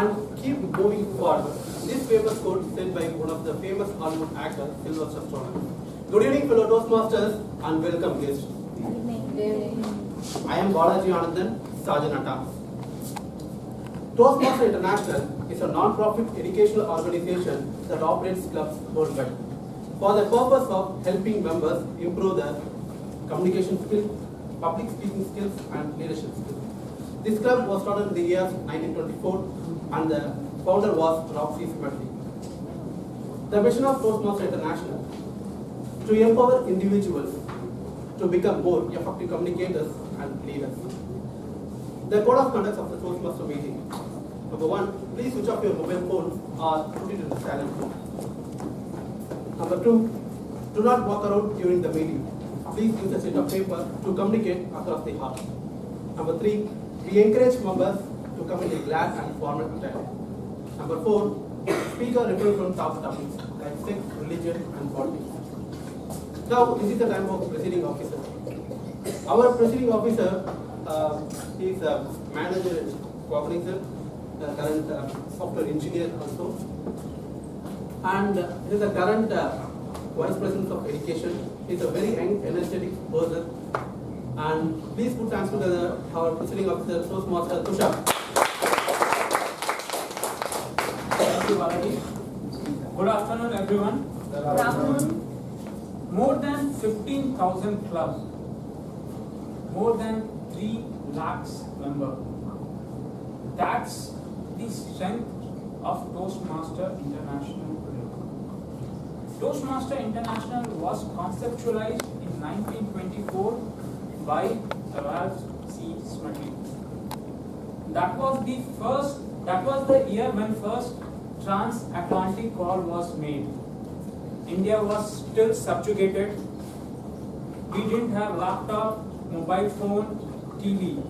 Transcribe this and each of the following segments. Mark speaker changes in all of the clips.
Speaker 1: and keep moving forward. This famous quote said by one of the famous Hollywood actors, Sylvester Stallone. Good evening, fellow Toastmasters, and welcome guests. I am Balaji Anandan, Sergeant at Arms. Toastmasters International is a non-profit educational organization that operates clubs worldwide for the purpose of helping members improve their communication skills, public speaking skills, and leadership skills. This club was started in the year 1924, and the founder was Roxy Symmetry. The mission of Toastmasters International is to empower individuals to become more effective communicators and leaders. The code of conduct of the Toastmaster meeting. Number 1, please switch off your mobile phone or put it in the silent mode. Number 2, do not walk around during the meeting. Please use a sheet of paper to communicate across the hall. Number 3, we encourage members to come in a glad and formal attire. Number 4, speaker refrain from top topics like sex, religion, and politics. Now, this is the time of presiding officer. Our presiding officer is a manager and coordinator, current software engineer also, and he is the current vice president of education. He is a very young, energetic person. And please put hands together, our presiding officer, Toastmaster Tushar. Thank you, Balaji.
Speaker 2: Good afternoon, everyone.
Speaker 3: Good afternoon.
Speaker 2: More than 15,000 clubs, more than 3 lakhs members. That's the strength of Toastmaster International today. Toastmaster International was conceptualized in 1924 by Ralph C. Smetty. That was the year when first transatlantic call was made. India was still subjugated. We didn't have laptop, mobile phone, TV.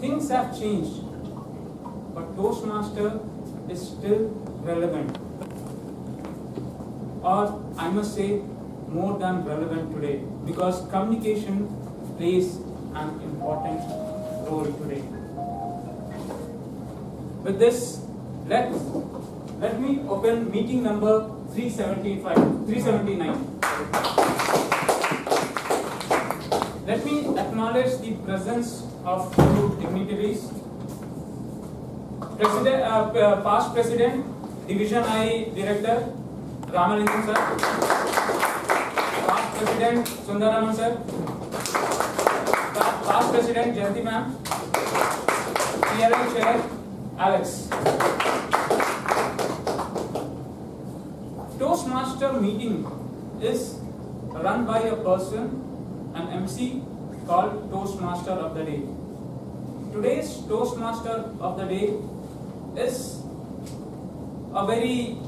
Speaker 2: Things have changed, but Toastmaster is still relevant. Or I must say, more than relevant today, because communication plays an important role today. With this, let me open meeting number 379. Let me acknowledge the presence of two dignitaries. Past President, Division I Director, Ramalingam sir. Past President, Sundaraman sir. Past President, Jayanti ma'am. PRL Chair, Alex. Toastmaster meeting is run by a person, an MC called Toastmaster of the Day. Today's Toastmaster of the Day is a very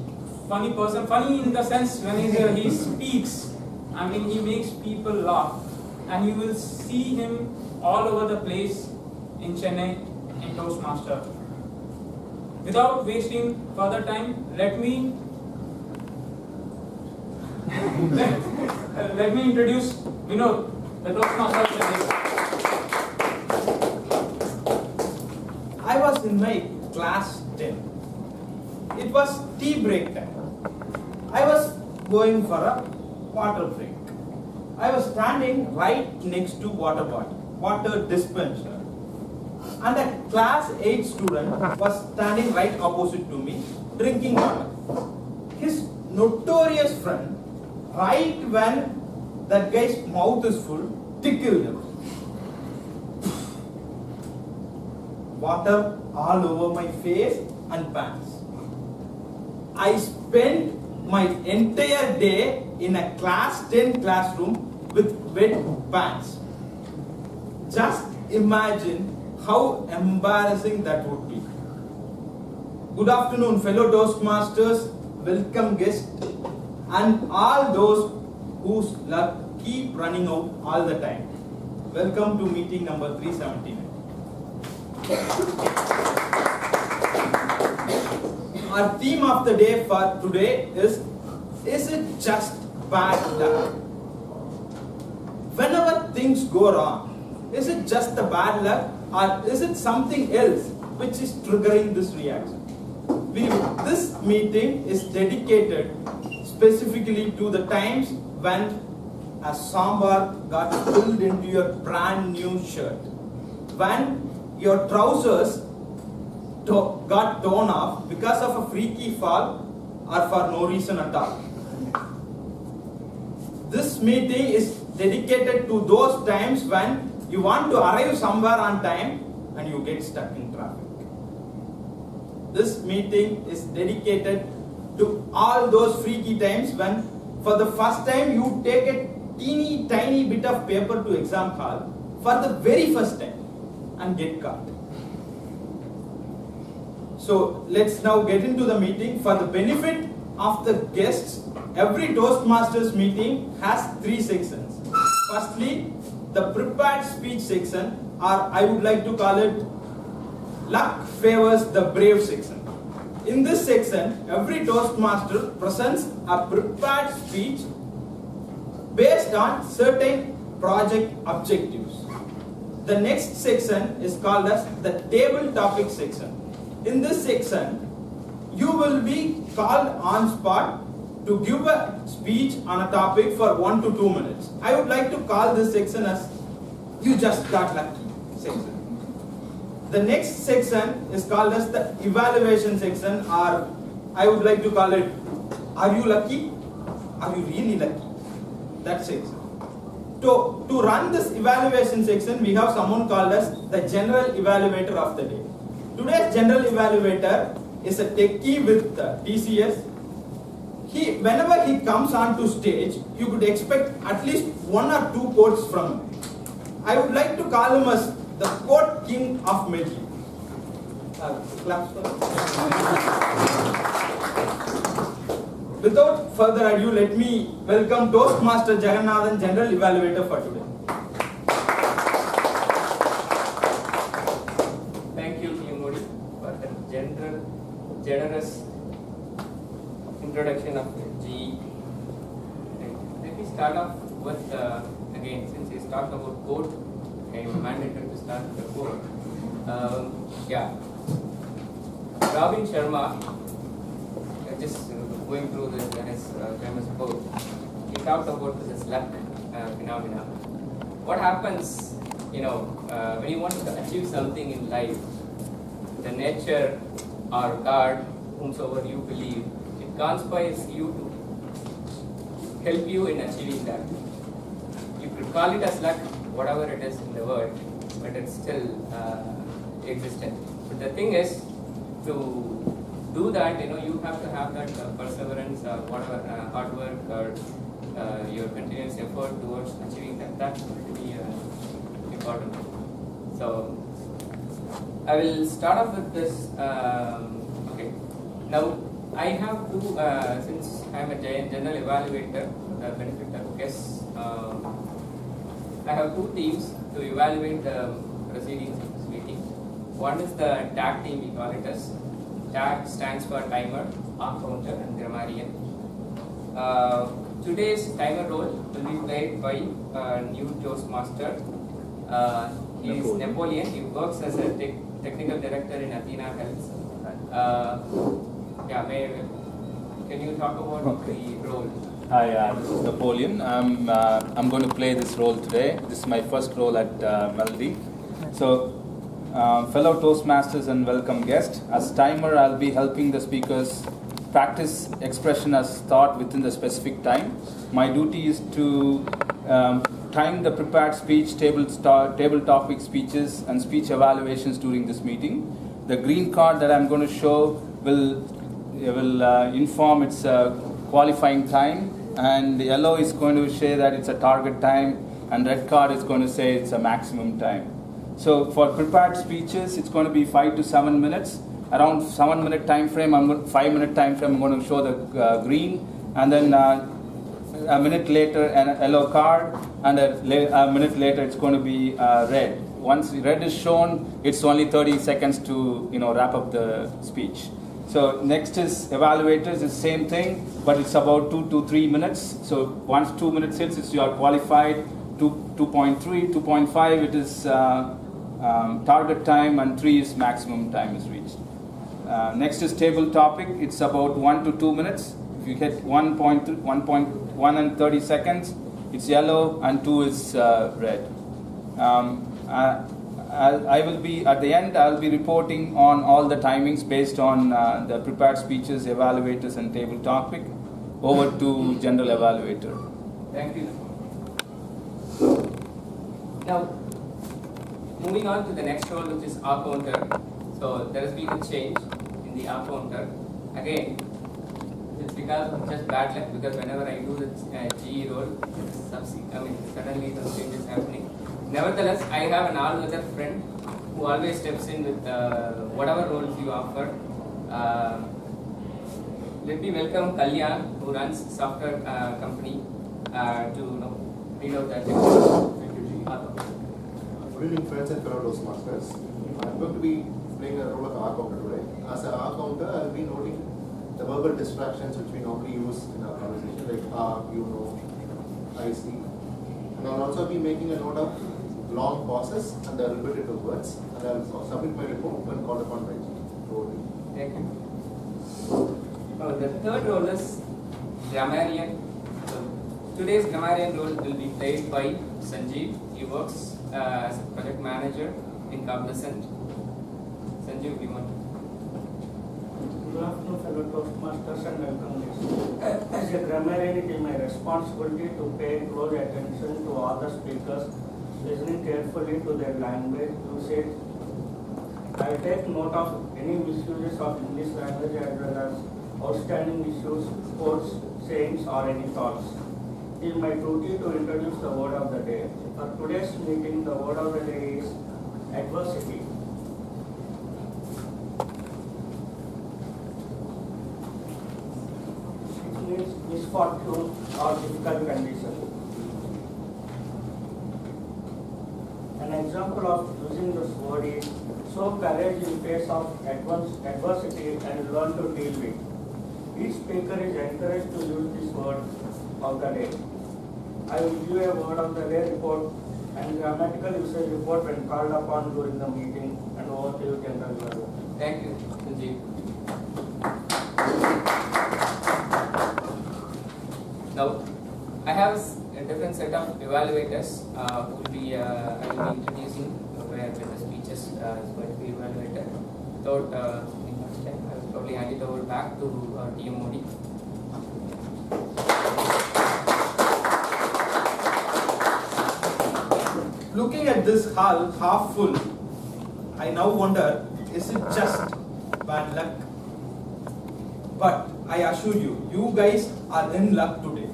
Speaker 2: funny person. Funny in the sense when he speaks, I mean he makes people laugh, and you will see him all over the place in Chennai in Toastmaster. Without wasting further time, let me introduce Vinod, the Toastmaster of the Day.
Speaker 3: I was in my class 10. It was tea break time. I was going for a water break. I was standing right next to water dispenser. And a class 8 student was standing right opposite to me, drinking water. His notorious friend, right when that guy's mouth is full, tickled him. Water all over my face and pants. I spent my entire day in a class 10 classroom with wet pants. Just imagine how embarrassing that would be. Good afternoon, fellow Toastmasters, welcome guests, and all those whose luck keep running out all the time. Welcome to meeting number 379. Our theme of the day for today is it just bad luck? Whenever things go wrong, is it just the bad luck or is it something else which is triggering this reaction. This meeting is dedicated specifically to the times when a sambar got spilled into your brand new shirt, when your trousers got torn off because of a freaky fall or for no reason at all. This meeting is dedicated to those times when you want to arrive somewhere on time and you get stuck in traffic. This meeting is dedicated to all those freaky times when for the first time you take a teeny tiny bit of paper to exam hall for the very first time and get caught. So let's now get into the meeting. For the benefit of the guests, every Toastmasters meeting has 3 sections. Firstly, the prepared speech section, or I would like to call it luck favors the brave section. In this section, every Toastmaster presents a prepared speech based on certain project objectives. The next section is called as the table topic section. In this section, you will be called on spot to give a speech on a topic for 1 to 2 minutes. I would like to call this section as you just got lucky section. The next section is called as the evaluation section, or I would like to call it, are you lucky? Are you really lucky? That section. To run this evaluation section, we have someone called as the general evaluator of the day. Today's general evaluator is a techie with TCS. Whenever he comes onto stage, you could expect at least 1 or 2 quotes from him. I would like to call him as the quote king of Medley. Claps for him. Without further ado, let me welcome Toastmaster Jagannathan, General Evaluator for today.
Speaker 4: Thank you, Modi, for the generous introduction of GE. Let me start off with, again, since he's talked about code, I'm mandated to start with the code. Robin Sharma, just going through his famous quote, he talked about this luck phenomena. What happens, when you want to achieve something in life, the nature or God, whomsoever you believe, it conspires you to help you in achieving that. You could call it as luck, whatever it is in the world, but it's still existent. But the thing is, to do that, you have to have that perseverance or whatever, hard work or your continuous effort towards achieving that. That's going to be important. So, I will start off with this. Okay. Now, I have to, since I am a general evaluator, for the benefit of guests, I have 2 teams to evaluate the proceedings of this meeting. One is the TAG team, we call it as. TAG stands for timer, counter, and grammarian. Today's timer role will be played by a new Toastmaster. He is Napoleon. He works as a technical director in Athena Health. Can you talk about the role?
Speaker 5: Hi, this is Napoleon. I'm going to play this role today. This is my first role at Melody. So, fellow Toastmasters and welcome guests. As timer, I'll be helping the speakers practice expression as thought within the specific time. My duty is to time the prepared speech, table topic speeches, and speech evaluations during this meeting. The green card that I'm going to show will inform its qualifying time, and the yellow is going to say that it's a target time, and red card is going to say it's a maximum time. So for prepared speeches, it's going to be 5 to 7 minutes. Around 7 minute time frame, 5 minute time frame, I'm going to show the green, and then a minute later a yellow card, and a minute later it's going to be red. Once red is shown, it's only 30 seconds to wrap up the speech. So next is evaluators, it's the same thing, but it's about 2 to 3 minutes. So once 2 minutes hits, you are qualified. 2.3, 2.5, it is target time, and 3 is maximum time is reached. Next is table topic. It's about 1 to 2 minutes. If you hit 1.1 and 30 seconds, it's yellow, and 2 is red. I will be at the end. I'll be reporting on all the timings based on the prepared speeches, evaluators, and table topic. Over to general evaluator.
Speaker 4: Thank you. Now, moving on to the next role, which is R counter. So there has been a change in the R counter. Again, it's because of just bad luck, because whenever I do the GE role, suddenly some changes happening. Nevertheless, I have an all-weather friend who always steps in with whatever roles you offer. Let me welcome Kalyan, who runs software company, to read out that.
Speaker 6: Thank you, G. Good evening, friends and fellow Toastmasters. I'm going to be playing a role of R counter today. As an R counter, I'll be noting the verbal distractions which we normally use in our conversation, like you know, I see. And I'll also be making a note of long pauses and the repetitive words, and I'll submit my report when called upon by G.
Speaker 4: Thank you. The third role is grammarian. So today's grammarian role will be played by Sanjeev. He works as a project manager in Cognizant. Sanjeev, do you want to?
Speaker 7: Good afternoon, fellow Toastmasters, and welcome guests. As a grammarian, it is my responsibility to pay close attention to all the speakers, listening carefully to their language usage. I take note of any misuses of English language as well as outstanding issues, quotes, sayings, or any thoughts. It is my duty to introduce the word of the day. For today's meeting, the word of the day is adversity. It means misfortune or difficult condition. An example of using this word is show courage in face of adversity and learn to deal with. Each speaker is encouraged to use this word of the day. I will give a word of the day report and grammatical usage report when called upon during the meeting, and over to you, General Garu.
Speaker 4: Thank you, Sanjeev. Now, I have a different set of evaluators who will be I will be introducing where the speeches is going to be evaluated. Without spending much time, I will probably hand it over back to TM Modi.
Speaker 3: Looking at this hall half full, I now wonder, is it just bad luck? But I assure you, you guys are in luck today.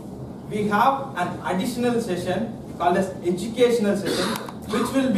Speaker 3: We have an additional session called as educational session, which will be